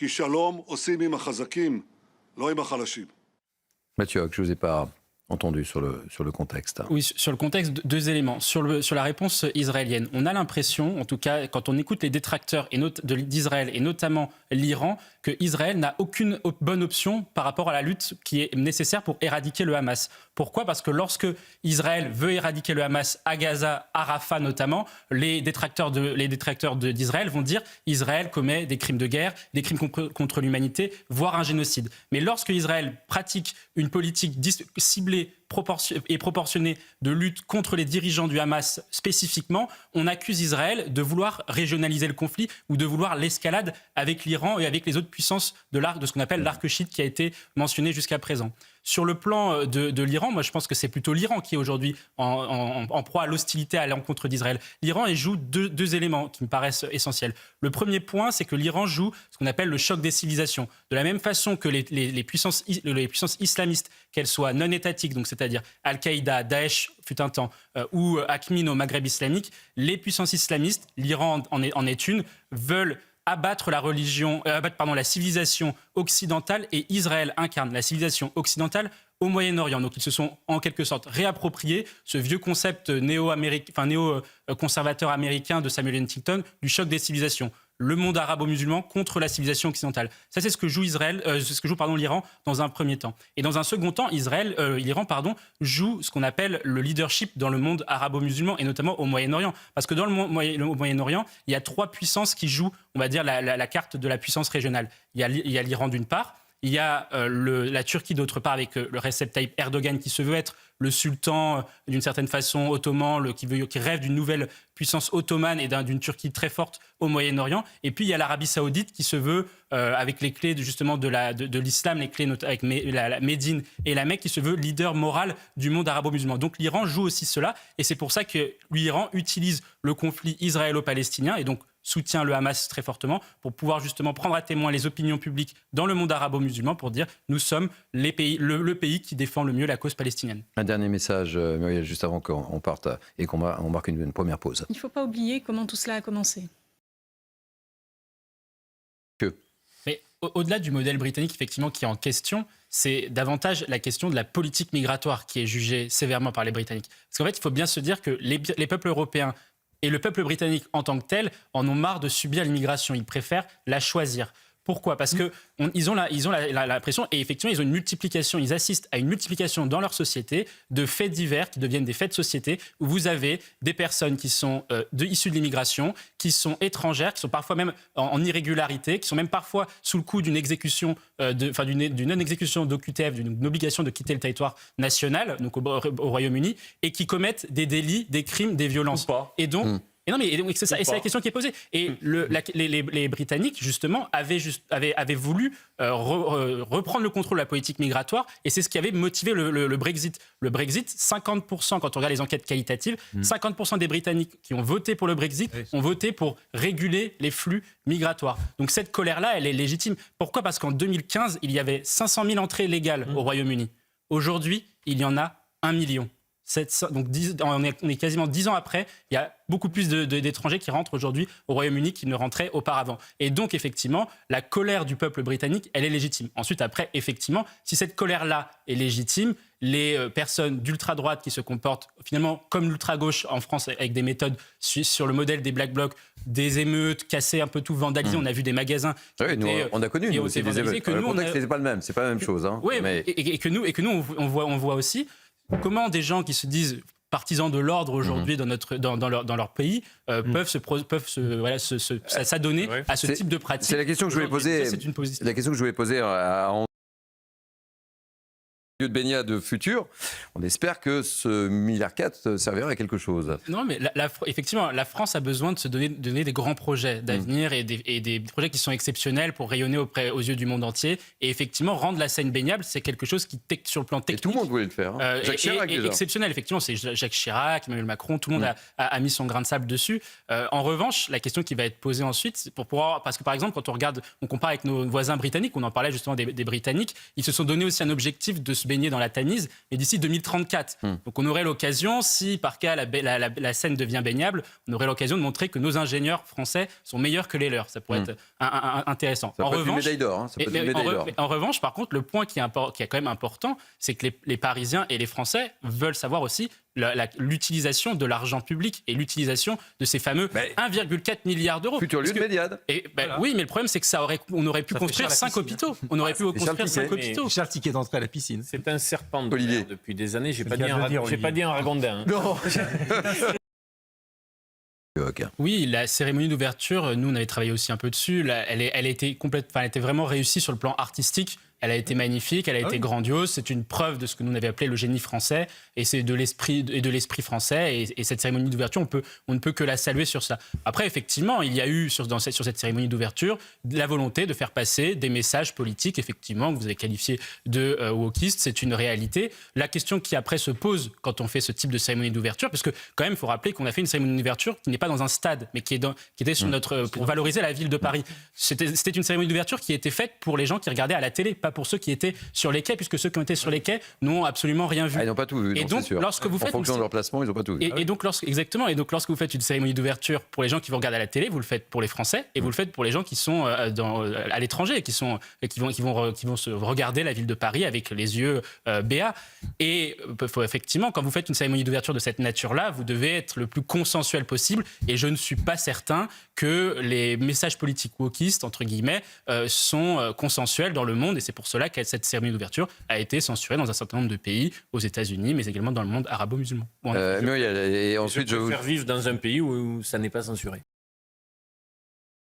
כי שלום עושים עם החזקים, לא עם החלשים. Mathieu, je ne vous ai pas entendu sur le contexte. Oui, sur le contexte, deux éléments. Sur la réponse israélienne, on a l'impression, en tout cas quand on écoute les détracteurs d'Israël et notamment l'Iran, que Israël n'a aucune bonne option par rapport à la lutte qui est nécessaire pour éradiquer le Hamas. Pourquoi ? Parce que lorsque Israël veut éradiquer le Hamas à Gaza, à Rafah notamment, les détracteurs d'Israël vont dire Israël commet des crimes de guerre, des crimes contre l'humanité, voire un génocide. Mais lorsque Israël pratique une politique ciblée et proportionnée de lutte contre les dirigeants du Hamas spécifiquement, on accuse Israël de vouloir régionaliser le conflit ou de vouloir l'escalade avec l'Iran et avec les autres puissances de ce qu'on appelle l'arc chiite qui a été mentionné jusqu'à présent. Sur le plan de l'Iran, moi je pense que c'est plutôt l'Iran qui est aujourd'hui en proie à l'hostilité à l'encontre d'Israël. L'Iran joue deux éléments qui me paraissent essentiels. Le premier point, c'est que l'Iran joue ce qu'on appelle le choc des civilisations. De la même façon que les puissances islamistes, qu'elles soient non étatiques, donc c'est-à-dire Al-Qaïda, Daesh fut un temps, ou Akhmin au Maghreb islamique, les puissances islamistes, l'Iran en est une, veulent abattre la civilisation occidentale, et Israël incarne la civilisation occidentale au Moyen-Orient. Donc ils se sont en quelque sorte réappropriés ce vieux concept néo-conservateur américain de Samuel Huntington du choc des civilisations. Le monde arabo-musulman contre la civilisation occidentale. Ça, c'est ce que joue l'Iran dans un premier temps. Et dans un second temps, l'Iran joue ce qu'on appelle le leadership dans le monde arabo-musulman et notamment au Moyen-Orient. Parce que dans le Moyen-Orient, il y a trois puissances qui jouent, on va dire, la carte de la puissance régionale. Il y a l'Iran d'une part, il y a la Turquie d'autre part avec le Recep Tayyip Erdogan qui se veut être le sultan d'une certaine façon ottoman, qui rêve d'une nouvelle puissance ottomane et d'une Turquie très forte au Moyen-Orient. Et puis il y a l'Arabie Saoudite qui se veut, avec les clés justement de l'islam, les clés avec la Médine et la Mecque, qui se veut leader moral du monde arabo-musulman. Donc l'Iran joue aussi cela, et c'est pour ça que l'Iran utilise le conflit israélo-palestinien et donc soutient le Hamas très fortement pour pouvoir justement prendre à témoin les opinions publiques dans le monde arabo-musulman pour dire nous sommes le pays qui défend le mieux la cause palestinienne. Un dernier message, Muriel, juste avant qu'on parte et qu'on marque une première pause. Il ne faut pas oublier comment tout cela a commencé. Mais au-delà du modèle britannique effectivement qui est en question, c'est davantage la question de la politique migratoire qui est jugée sévèrement par les Britanniques. Parce qu'en fait, il faut bien se dire que les peuples européens et le peuple britannique en tant que tel en ont marre de subir l'immigration. Ils préfèrent la choisir. Pourquoi ? Parce qu'ils ont la pression, et effectivement, ils assistent à une multiplication dans leur société de faits divers qui deviennent des faits de société, où vous avez des personnes qui sont issues de l'immigration, qui sont étrangères, qui sont parfois même en irrégularité, qui sont même parfois sous le coup d'une exécution, d'une non-exécution d'OQTF, d'une obligation de quitter le territoire national, donc au Royaume-Uni, et qui commettent des délits, des crimes, des violences. Ou pas. Et donc... Et c'est ça, et c'est la question qui est posée. Et les Britanniques, justement, avaient voulu reprendre le contrôle de la politique migratoire, et c'est ce qui avait motivé le Brexit. Le Brexit, 50%, quand on regarde les enquêtes qualitatives, 50% des Britanniques qui ont voté pour le Brexit ont voté pour réguler les flux migratoires. Donc cette colère-là, elle est légitime. Pourquoi ? Parce qu'en 2015, il y avait 500 000 entrées légales au Royaume-Uni. Aujourd'hui, il y en a 1 million. Donc on est quasiment 10 ans après, il y a beaucoup plus d'étrangers qui rentrent aujourd'hui au Royaume-Uni qu'ils ne rentraient auparavant. Et donc effectivement, la colère du peuple britannique, elle est légitime. Ensuite, après, effectivement, si cette colère-là est légitime, les personnes d'ultra-droite qui se comportent finalement comme l'ultra-gauche en France avec des méthodes sur le modèle des Black Blocs, des émeutes, casser un peu tout, vandaliser. On a vu des magasins. Oui, on a connu nous aussi des émeutes. Le contexte n'est pas le même, c'est pas la même chose. Hein. Oui, mais... et que nous on voit aussi comment des gens qui se disent partisans de l'ordre aujourd'hui dans leur pays peuvent s'adonner à ce type de pratique. C'est la question que je voulais poser. La question que je voulais poser à de baignade futur, on espère que ce 1,4 milliard servira à quelque chose. Non, mais effectivement, la France a besoin de se donner des grands projets d'avenir et des projets qui sont exceptionnels pour rayonner aux yeux du monde entier. Et effectivement, rendre la Seine baignable, c'est quelque chose qui, sur le plan technique... Et tout le monde voulait le faire. Hein. Jacques Chirac, déjà. Exceptionnel, effectivement. C'est Jacques Chirac, Emmanuel Macron, tout le monde a mis son grain de sable dessus. En revanche, la question qui va être posée ensuite, parce que par exemple, quand on compare avec nos voisins britanniques, on en parlait justement des Britanniques, ils se sont donné aussi un objectif de se baigner dans la Tamise, mais d'ici 2034. Donc on aurait l'occasion, si par cas la Seine devient baignable, on aurait l'occasion de montrer que nos ingénieurs français sont meilleurs que les leurs. Ça pourrait être intéressant. Ça peut être une médaille d'or. Hein. Ça peut être une médaille d'or. En revanche, par contre, le point qui est quand même important, c'est que les Parisiens et les Français veulent savoir aussi l'utilisation de l'argent public et l'utilisation de ces fameux 1,4 milliard d'euros. Futur lieu de Médiade. Voilà. Oui, mais le problème, c'est que on aurait pu construire 5 hôpitaux. On aurait pu construire 5 hôpitaux. Charles Ticket d'entrée à la piscine. C'est un serpent de Olivier. mer depuis des années. J'ai C'est pas le dit cas de le dire, j'ai pas dit un ragondin. Hein. Non. Oui, la cérémonie d'ouverture, nous on avait travaillé aussi un peu dessus. Elle était vraiment réussie sur le plan artistique. Elle a été magnifique, elle a été grandiose. C'est une preuve de ce que nous on avait appelé le génie français, et c'est de l'esprit français. Et cette cérémonie d'ouverture, on ne peut que la saluer sur ça. Après, effectivement, il y a eu sur cette cérémonie d'ouverture la volonté de faire passer des messages politiques, effectivement, que vous avez qualifié de wokistes. C'est une réalité. La question qui après se pose quand on fait ce type de cérémonie d'ouverture, parce que quand même, il faut rappeler qu'on a fait une cérémonie d'ouverture qui n'est pas dans un stade, mais qui était sur pour valoriser la ville de Paris. C'était une cérémonie d'ouverture qui était faite pour les gens qui regardaient à la télé, pas pour ceux qui étaient sur les quais, puisque ceux qui ont été sur les quais n'ont absolument rien vu. Ils n'ont pas tout vu. Et donc, lorsque vous faites en fonction de leur placement, ils n'ont pas tout vu. Et donc, exactement. Et donc, lorsque vous faites une cérémonie d'ouverture pour les gens qui vont regarder à la télé, vous le faites pour les Français et vous le faites pour les gens qui sont à l'étranger et qui vont se regarder la ville de Paris avec les yeux béats. Et effectivement, quand vous faites une cérémonie d'ouverture de cette nature-là, vous devez être le plus consensuel possible. Et je ne suis pas certain que les messages politiques wokistes, entre guillemets, sont consensuels dans le monde. Et c'est pour cela que cette cérémonie d'ouverture a été censurée dans un certain nombre de pays, aux États-Unis, mais également dans le monde arabo-musulman. Et ensuite, je préfère vivre dans un pays où ça n'est pas censuré.